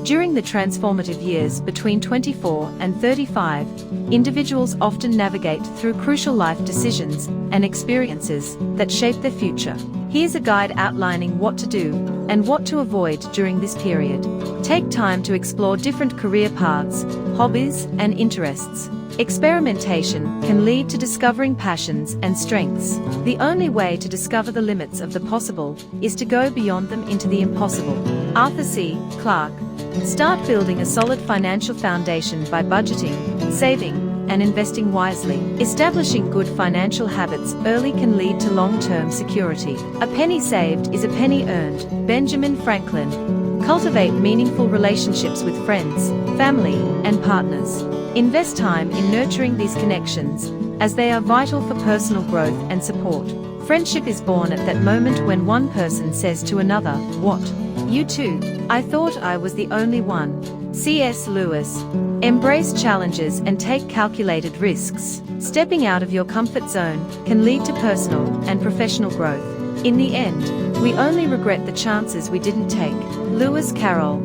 During the transformative years between 24 and 35, individuals often navigate through crucial life decisions and experiences that shape their future. Here's a guide outlining what to do and what to avoid during this period. Take time to explore different career paths, hobbies, and interests. Experimentation can lead to discovering passions and strengths. The only way to discover the limits of the possible is to go beyond them into the impossible. Arthur C. Clarke. Start building a solid financial foundation by budgeting, saving, and investing wisely. Establishing good financial habits early can lead to long-term security. A penny saved is a penny earned. Benjamin Franklin. Cultivate meaningful relationships with friends, family, and partners. Invest time in nurturing these connections, as they are vital for personal growth and support. Friendship is born at that moment when one person says to another, "What? You too? I thought I was the only one." C.S. Lewis. Embrace challenges and take calculated risks. Stepping out of your comfort zone can lead to personal and professional growth. In the end, we only regret the chances we didn't take. Lewis Carroll.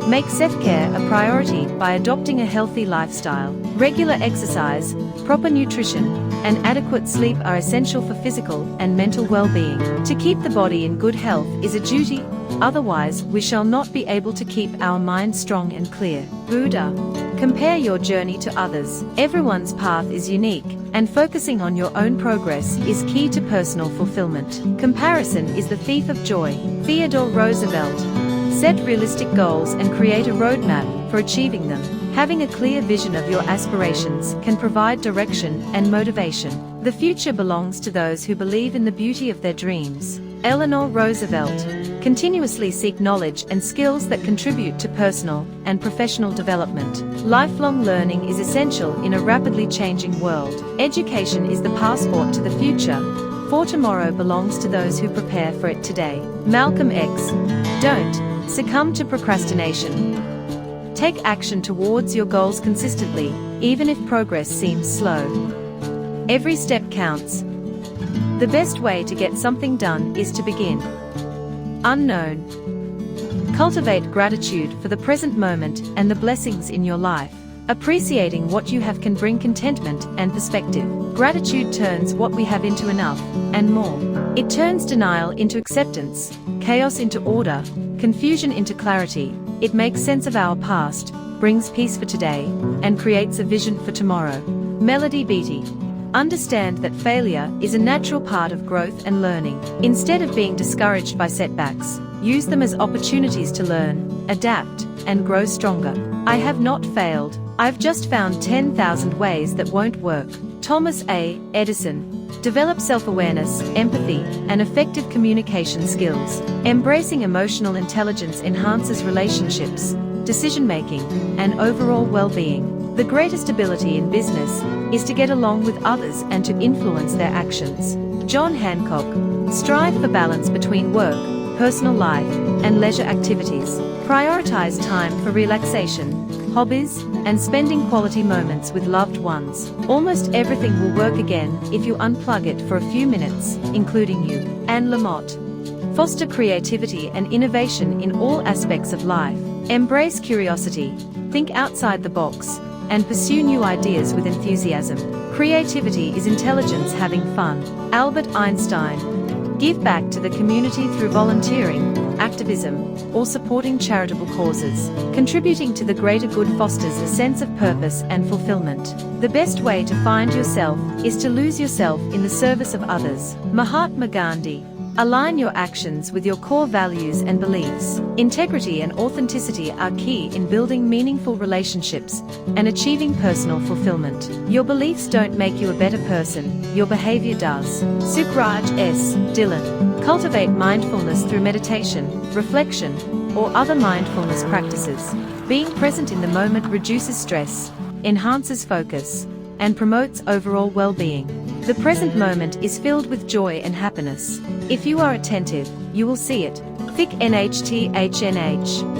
Make self-care a priority by adopting a healthy lifestyle. Regular exercise, proper nutrition, and adequate sleep are essential for physical and mental well-being. To keep the body in good health is a duty, otherwise we shall not be able to keep our mind strong and clear. Buddha. Compare your journey to others. Everyone's path is unique, and focusing on your own progress is key to personal fulfillment. Comparison is the thief of joy. Theodore Roosevelt. Set realistic goals and create a roadmap for achieving them. Having a clear vision of your aspirations can provide direction and motivation. The future belongs to those who believe in the beauty of their dreams. Eleanor Roosevelt. Continuously seek knowledge and skills that contribute to personal and professional development. Lifelong learning is essential in a rapidly changing world. Education is the passport to the future, for tomorrow belongs to those who prepare for it today. Malcolm X. Don't succumb to procrastination. Take action towards your goals consistently, even if progress seems slow. Every step counts. The best way to get something done is to begin. Unknown. Cultivate gratitude for the present moment and the blessings in your life. Appreciating what you have can bring contentment and perspective. Gratitude turns what we have into enough, and more. It turns denial into acceptance, chaos into order, confusion into clarity. It makes sense of our past, brings peace for today, and creates a vision for tomorrow. Melody Beattie. Understand that failure is a natural part of growth and learning. Instead of being discouraged by setbacks, use them as opportunities to learn, adapt, and grow stronger. I have not failed. I've just found 10,000 ways that won't work. Thomas A. Edison. Develop self-awareness, empathy, and effective communication skills. Embracing emotional intelligence enhances relationships, decision-making, and overall well-being. The greatest ability in business is to get along with others and to influence their actions. John Hancock. Strive for balance between work, personal life, and leisure activities. Prioritize time for relaxation, hobbies, and spending quality moments with loved ones. Almost everything will work again if you unplug it for a few minutes, including you. Anne Lamott. Foster creativity and innovation in all aspects of life. Embrace curiosity, think outside the box, and pursue new ideas with enthusiasm. Creativity is intelligence having fun. Albert Einstein. Give back to the community through volunteering, activism, or supporting charitable causes. Contributing to the greater good fosters a sense of purpose and fulfillment. The best way to find yourself is to lose yourself in the service of others. Mahatma Gandhi. Align your actions with your core values and beliefs. Integrity and authenticity are key in building meaningful relationships and achieving personal fulfillment. Your beliefs don't make you a better person, your behavior does. Sukraj S. Dillon. Cultivate mindfulness through meditation, reflection, or other mindfulness practices. Being present in the moment reduces stress, enhances focus, and promotes overall well-being. The present moment is filled with joy and happiness. If you are attentive, you will see it. Thick NHTHNH.